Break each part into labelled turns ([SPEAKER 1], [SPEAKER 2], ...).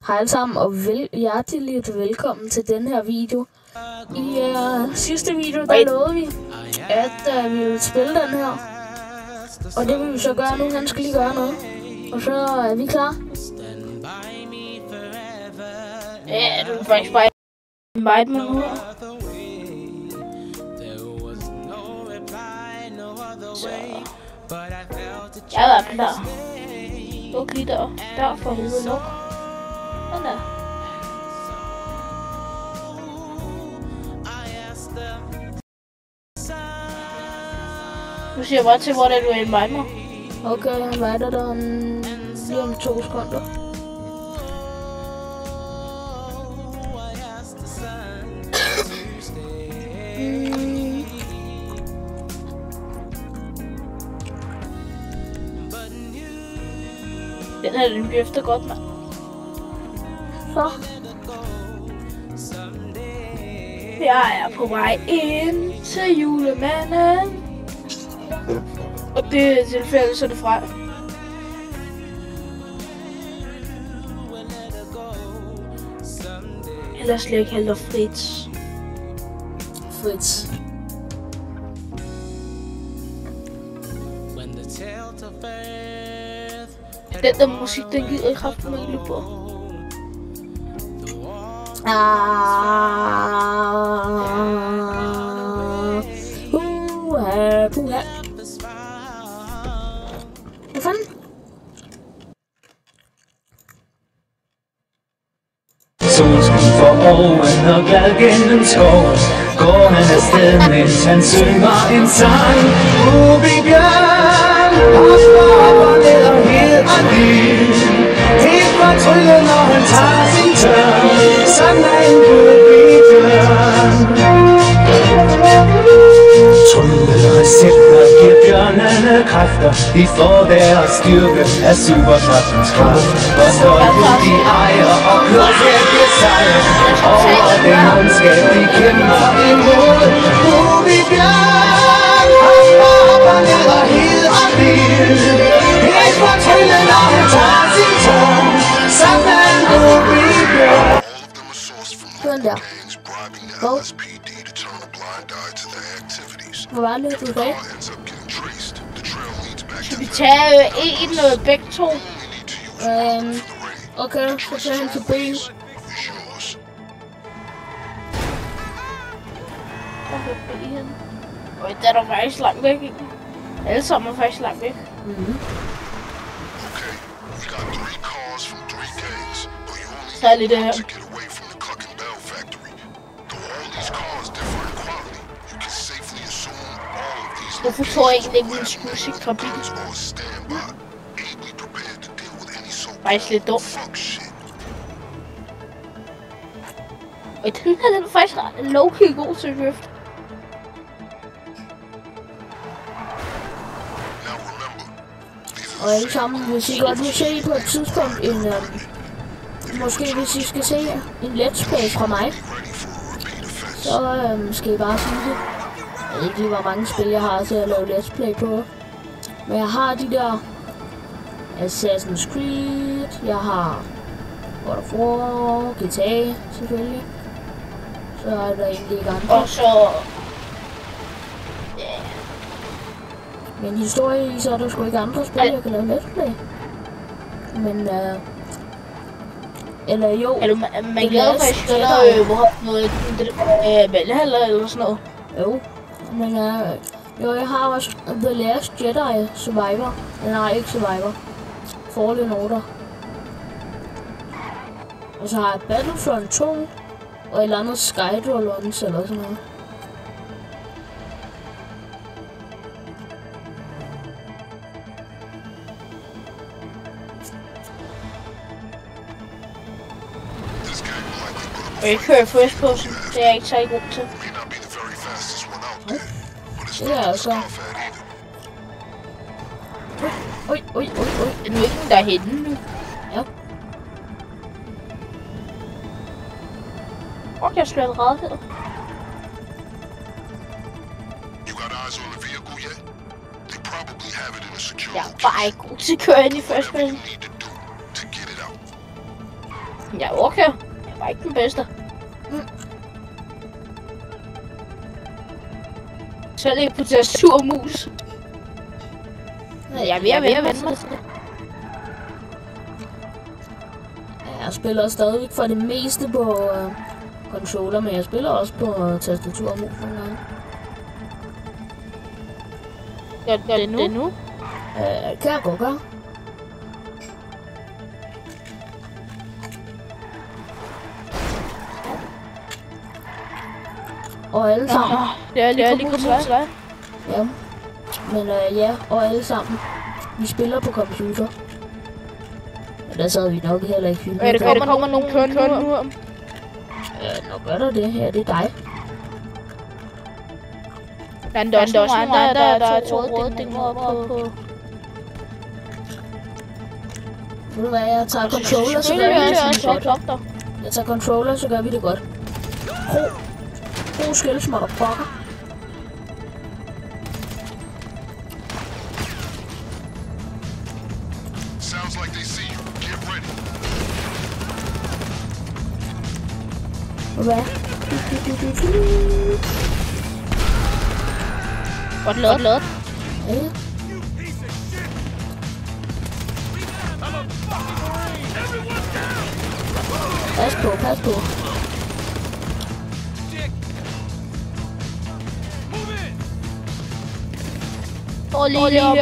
[SPEAKER 1] Hej alle sammen og hjerteligt velkommen til den her video. I sidste video der lovede vi, at vi ville spille den her. Og det vil vi så gøre nu. Han skal lige gøre noget. Og så er vi klar.
[SPEAKER 2] Ja, du vil faktisk bare invite mig nu. Så. Jeg er klar. Luk lige der for helvede luk. Sådan der. Nu siger jeg bare til, hvor det er, du invite mig.
[SPEAKER 1] Okay, jeg inviter dig lige om 2 sekunder.
[SPEAKER 2] Den her, den bliver efter godt, mand.
[SPEAKER 1] Så.
[SPEAKER 2] Jeg er på vej ind til julemanden. Og det er tilfældet, så er det fra. Ellers slet ikke heller Fritz.
[SPEAKER 1] Fritz.
[SPEAKER 2] Den der musik, den gider jeg kraftigt ikke på.
[SPEAKER 1] Puha. Hvad fanden?
[SPEAKER 3] Solskin for oven og glad gennem skoven. Går han afsted, mens han synger en sang. Bjørn og stopper ned og hedder liv. Helt fortryllet, når han tager sin tørn. Sådan er en Bjørn. Trylle recepter giver bjørnene kræfter. De får deres styrke af superkraftens kraft. Hvor stolthed de ejer og kloghed bliver sejr. Over den ondskab de kæmper imod. Bjørn og stopper ned og hedder liv. Helt fortryllet, når han tager sin tørn. Sådan er en Bjørn.
[SPEAKER 1] Sådan der. Hvor? Hvor var det, du sagde?
[SPEAKER 2] Skal vi tage en eller begge to?
[SPEAKER 1] Okay, så tager han til B.
[SPEAKER 2] Øj, der er der faktisk langt væk, ikke? Alle sammen er faktisk langt væk. Så er lidt det her. Hvorfor får jeg egentlig ikke min musik fra bilen? Faktisk lidt dumt. Og den her, den er faktisk low-key god til at løfte.
[SPEAKER 1] Og alle sammen, hvis I godt vil se på et tidspunkt en, måske hvis I skal se en let's play fra mig, så skal I bare sige det. Jeg ved ikke lige, hvor mange spil jeg har til at lave let's play på. Men jeg har de der Assassin's Creed, jeg har God of War, GTA selvfølgelig. Så er der egentlig ikke andre.
[SPEAKER 2] Og så...
[SPEAKER 1] Men historie i, så er der sgu ikke andre spil, jeg kan lave let's play. Men eller jo.
[SPEAKER 2] Er du man glæder faktisk noget Valhalla eller sådan noget?
[SPEAKER 1] Jo. Men jo, jeg har også The Last Jedi Survivor. Nej, ikke Survivor. Fallen Order. Og så har jeg Battlefront 2. Og et eller andet Skydrolons eller sådan noget.
[SPEAKER 2] Og jeg kører first person, det er jeg ikke så god til.
[SPEAKER 1] Det er altså. Oj.
[SPEAKER 2] Er du ikke derhenne nu?
[SPEAKER 1] Ja.
[SPEAKER 2] Og jeg slår et ræd her. Jeg er bare ikke god til at køre ind i first person. Ja, okay. Jeg var ikke den bedste. Så lige på tastaturmus. Jeg er ved at vende mig til det.
[SPEAKER 1] Jeg spiller stadigvæk for det meste på controller, men jeg spiller også på tastatur og mus nogle gange.
[SPEAKER 2] Gør det nu?
[SPEAKER 1] Kan jeg godt gøre. Og alle sammen.
[SPEAKER 2] Det er lige kommet til dig.
[SPEAKER 1] Ja. Men ja, og alle sammen. Vi spiller på computer. Men der sad vi nok heller ikke hyldet.
[SPEAKER 2] Der kommer nogle kunder nu.
[SPEAKER 1] Nå gør der det her, det er dig.
[SPEAKER 2] Men der er også nogle andre, der er to røde dinger på.
[SPEAKER 1] Ved du hvad, jeg tager controller, så gør vi det godt. Jeg tager controller, så gør vi det godt. Brug skills, motherfucker.
[SPEAKER 4] Sounds like they see you. Get ready.
[SPEAKER 1] Hvad?
[SPEAKER 2] Godt lavet.
[SPEAKER 1] Ja. Pas på.
[SPEAKER 2] Og lige op.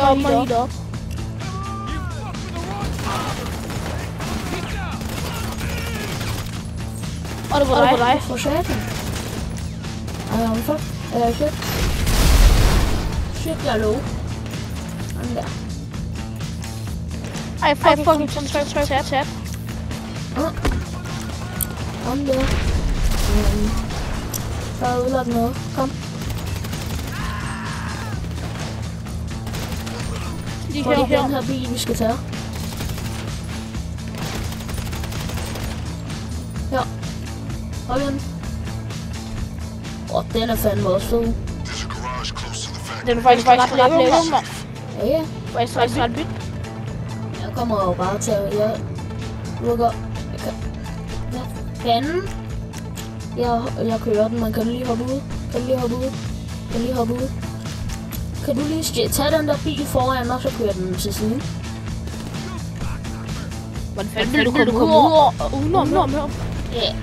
[SPEAKER 2] Og det var dig.
[SPEAKER 1] For satan. Fuck. Shit, jeg er low. Sådan der.
[SPEAKER 2] Ej, fucking tap.
[SPEAKER 1] Kom der. Der er udlagt noget. Kom. Det er den her bil, vi skal tage. Ja. Hold den. Den er fandme også fed.
[SPEAKER 2] Den er faktisk ret lækker, mand.
[SPEAKER 1] Ja.
[SPEAKER 2] Faktisk ret byt.
[SPEAKER 1] Jeg kommer jo bare til at... Jeg lukker... Fanden. Jeg kører den, man kan lige hoppe ud. Kan du lige tage den der bil foran, og så kører den til siden?
[SPEAKER 2] Hvordan fanden vil du komme ud udenom her?
[SPEAKER 1] Ja,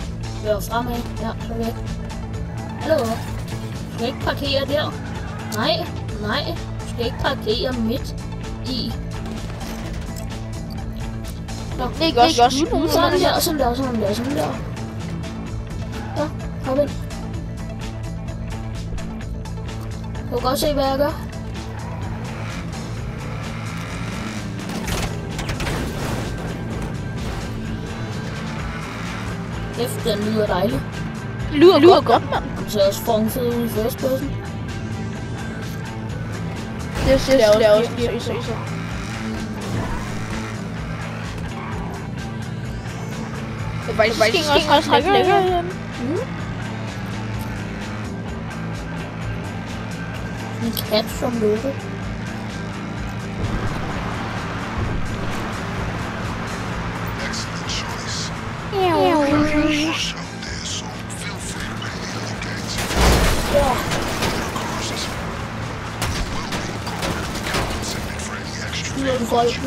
[SPEAKER 1] kør fremad. Ja, så væk. Hallo? Du skal ikke parkere der. Nej. Du skal ikke parkere midt i. Nå,
[SPEAKER 2] det er også
[SPEAKER 1] sådan der. Ja, hop ind. Du kan godt se, hvad jeg gør. Den lyder dejligt.
[SPEAKER 2] Det lyder godt, mand.
[SPEAKER 1] Den ser også formfed ud i first person.
[SPEAKER 2] Det ser også lige så. Det var faktisk også ret lækker igen.
[SPEAKER 1] En kat som logo.
[SPEAKER 4] Excellent choice. So feel free to make any other games.
[SPEAKER 1] Ja.
[SPEAKER 4] Compensate for any extra
[SPEAKER 1] Nu er du folk.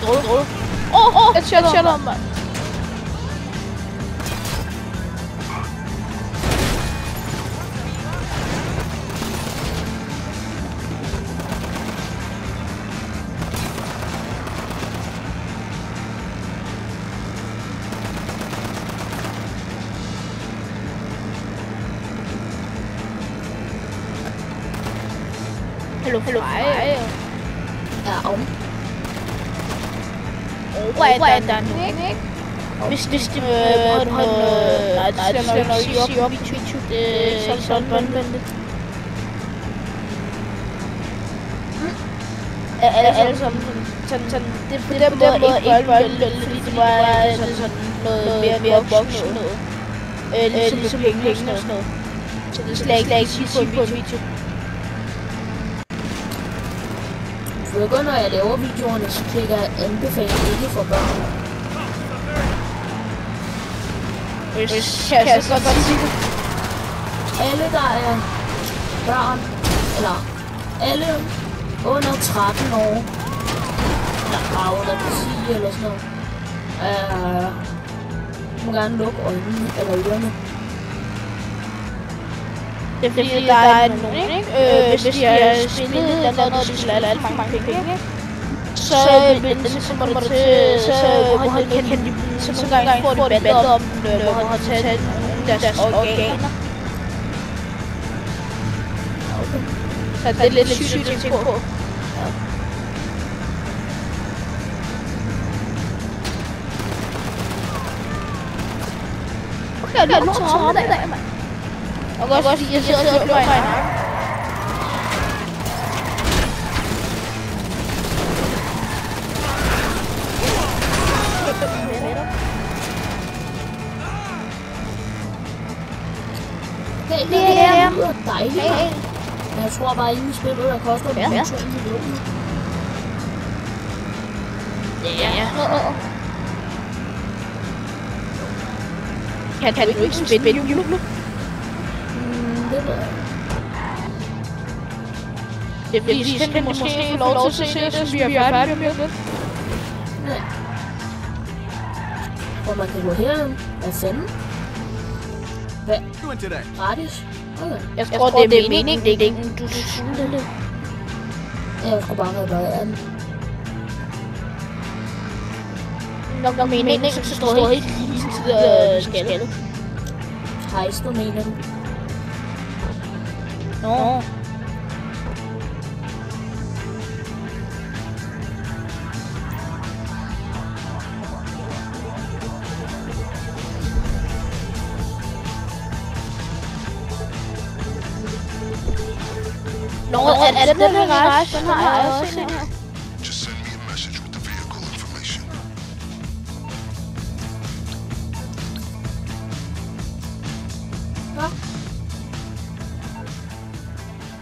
[SPEAKER 2] Rulle. Jeg tjeller om, mand. Hello.
[SPEAKER 1] Ja, om.
[SPEAKER 2] Overdan væk. Hvis det var noget... Nej, det skal nok sige op i Twitch. Det er ikke sådan bønvendigt. Alle sammen sådan... Det er på den måde ikke bønvendigt, fordi det var sådan noget mere voksen noget. Ligesom penge og sådan noget. Så det skal jeg ikke sige på en video.
[SPEAKER 1] Når jeg laver videoerne, så klikker jeg anbefaling ikke for børn.
[SPEAKER 2] Kan jeg så godt sige det?
[SPEAKER 1] Alle, der er børn, eller alle under 13 år, eller bare under 10 eller sådan noget, må gerne lukke øjnene eller ørerne.
[SPEAKER 2] Det er fordi, der er nogen, ikke? Hvis de har spillet eller noget, de spiller alt mange penge, ikke? Så må du til, så kan de så nogle gange få det bandet om, hvor han tager deres organer. Så det er lidt sygt at tænke på. Okay, det er nogen tårne der, mand. Og også fordi jeg sidder og klør mig i nakken.
[SPEAKER 1] Det er dejligt. Men jeg tror bare, ingen spil, der koster 2 millioner.
[SPEAKER 2] Ja. Kan du ikke spille jule?
[SPEAKER 1] Det ved jeg.
[SPEAKER 2] Det er fordi, kan måske få lov til at se det, så vi er færdige med det.
[SPEAKER 1] Ja. Hvor man kan gå herhen. Hvad fanden? Hvad? Gratis? Okay.
[SPEAKER 2] Jeg tror, det er meningen, det er ikke du sulter det.
[SPEAKER 1] Jeg skulle bare reparere den.
[SPEAKER 2] Nok meningen, så står helt lige til skaldet.
[SPEAKER 1] Hejster, mener du?
[SPEAKER 2] Nå. Nå, er det den her garage? Den har jeg også set her.
[SPEAKER 4] Just send me a message with the vehicle information.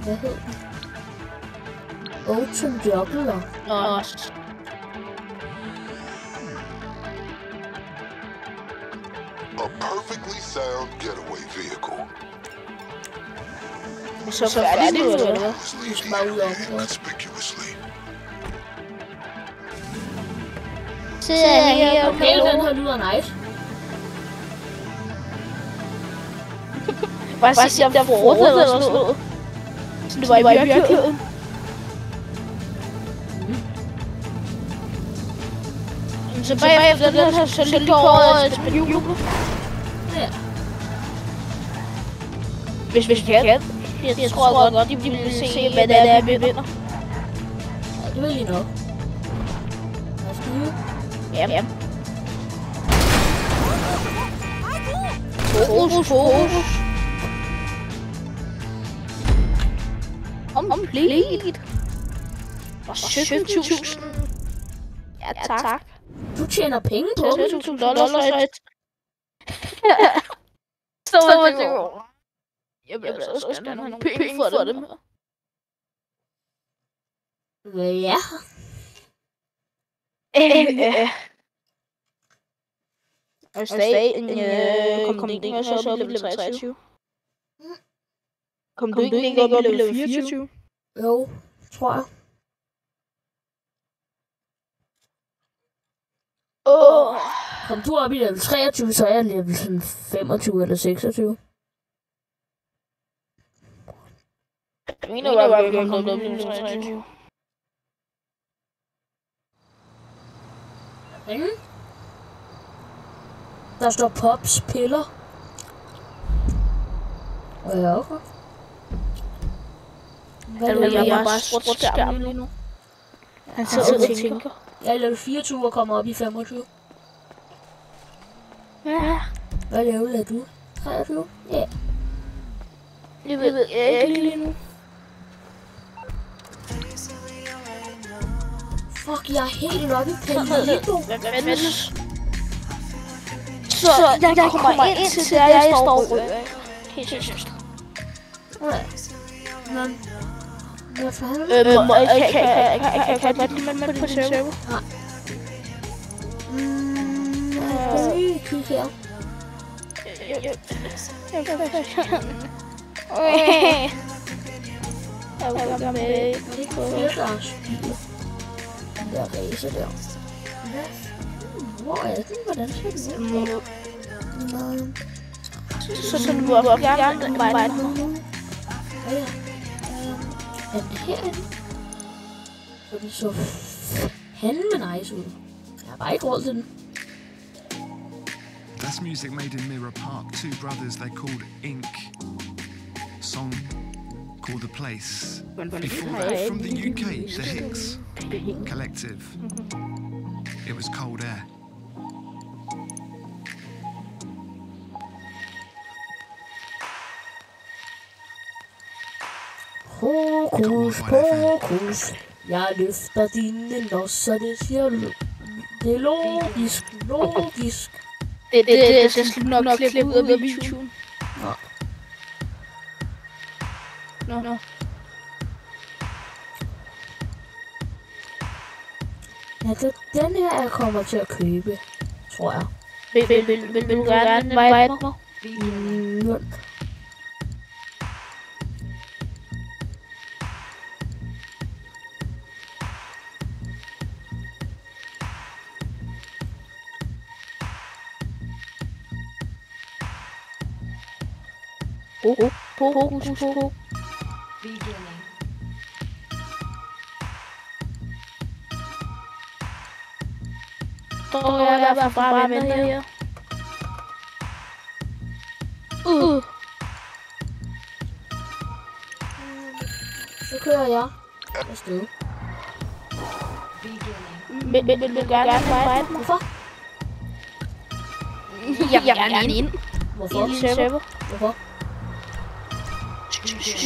[SPEAKER 1] Hvad hed den? Ocean Juggler.
[SPEAKER 2] Nå.
[SPEAKER 4] A perfectly sound getaway vehicle.
[SPEAKER 2] Så færdig nu, eller hvad?
[SPEAKER 1] Du skal bare ud af det.
[SPEAKER 4] Conspicuously.
[SPEAKER 2] Sidder her på
[SPEAKER 1] Okay, den her lyder nice.
[SPEAKER 2] Bare sig, der forrådet eller sådan noget. Så det var i virkeligheden. Så bagefter den her, så lige over et spil jule.
[SPEAKER 1] Ja.
[SPEAKER 2] Hvis vi kan. Jeg tror godt, de vil se, hvad det er, vi vinder.
[SPEAKER 1] Ja, det vil I nok. Lad os skyde.
[SPEAKER 2] Ja. Fokus. Complete. Og 17.000. Ja, tak.
[SPEAKER 1] Du tjener penge på dem.
[SPEAKER 2] $17,000 så var det jo. Jeg vil altså også gerne have nogle penge for dem.
[SPEAKER 1] Ja.
[SPEAKER 2] Og stadig kom det ikke også op i level 23? Kom du ikke op i level 24?
[SPEAKER 1] Jo, tror jeg. Kom du op i level 23, så er jeg level 25 eller 26.
[SPEAKER 2] Jeg mener bare, at vi kan komme op i level 23.
[SPEAKER 1] Der står Pops piller. Ja, okay.
[SPEAKER 2] Jeg er bare sort skærmen lige nu. Han sidder og tænker.
[SPEAKER 1] Jeg er level 24 og kommer op i 25.
[SPEAKER 2] Ja.
[SPEAKER 1] Hvad level er du? 23? Ja.
[SPEAKER 2] Jeg ved ikke lige nu.
[SPEAKER 1] Fuck, jeg er helt oppe i Pelito.
[SPEAKER 2] Så jeg kommer ind til der, jeg står helt seriøst.
[SPEAKER 1] Men... Hvad fanden?
[SPEAKER 2] Kan jeg lige med på din server?
[SPEAKER 1] Nej. Jeg skal lige kigge her. Den der race der. Hvor er den? Hvordan ser den ud?
[SPEAKER 2] Så du har fjernet mig.
[SPEAKER 1] Ja. Er den herinde? Så den så fandme nice ud. Jeg har bare ikke råd til den.
[SPEAKER 5] That's music made in Mirror Park. Two brothers they called Ink. Song called The Place. Before that, from the UK, the Hicks Collective. It was Cold Air.
[SPEAKER 1] Hokus pokus, jeg løfter dine nosser, det siger du. Det er logisk.
[SPEAKER 2] Det skal nok klippe ud af videoen. Nå.
[SPEAKER 1] Ja, det er den her, jeg kommer til at købe, tror jeg.
[SPEAKER 2] Vil du gerne veje mig? Hokus. Står jeg i hvert fald bare med her.
[SPEAKER 1] Så kører jeg afsted.
[SPEAKER 2] Vil du gerne veje mig?
[SPEAKER 1] Hvorfor?
[SPEAKER 2] Jeg vil gerne ind.
[SPEAKER 1] Hvorfor?
[SPEAKER 2] I server.
[SPEAKER 1] Hvorfor?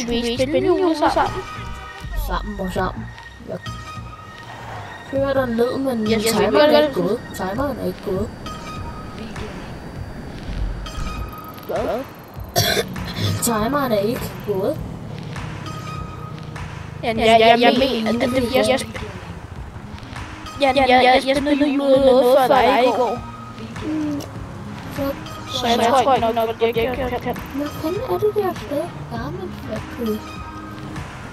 [SPEAKER 2] Vi spiller jo sammen.
[SPEAKER 1] Sammen. Jeg kører der ned, men timeren er ikke gået. Timeren er ikke gået.
[SPEAKER 2] Hvad?
[SPEAKER 1] Timeren er ikke gået.
[SPEAKER 2] Jeg mener, at jeg spillede jo noget for dig i går. Så jeg tror ikke nok, at jeg kan.
[SPEAKER 1] Hvad fanden er det der sted? Gammel Factory.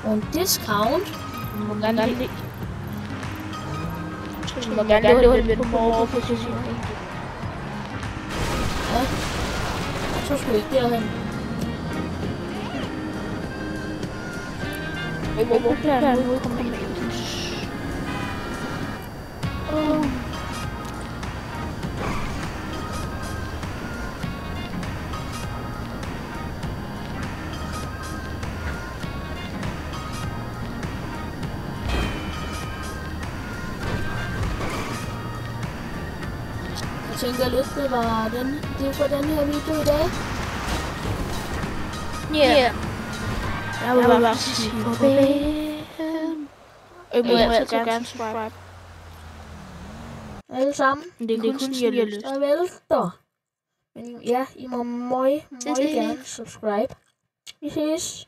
[SPEAKER 1] Og en discount.
[SPEAKER 2] Du må gerne lide. Du må gerne lide lidt på morgenposition.
[SPEAKER 1] Ja. Så skal vi ikke derhen.
[SPEAKER 2] Hvor kan du komme ind?
[SPEAKER 1] Jeg tænker lidt, det var den her video i dag.
[SPEAKER 2] Ja. Jeg vil bare sige farvel. Jeg må altid gerne subscribe.
[SPEAKER 1] Alle sammen.
[SPEAKER 2] Det er kun sådan, jeg har lyst.
[SPEAKER 1] Farvel da. Men ja, I må meget gerne subscribe. Vi ses.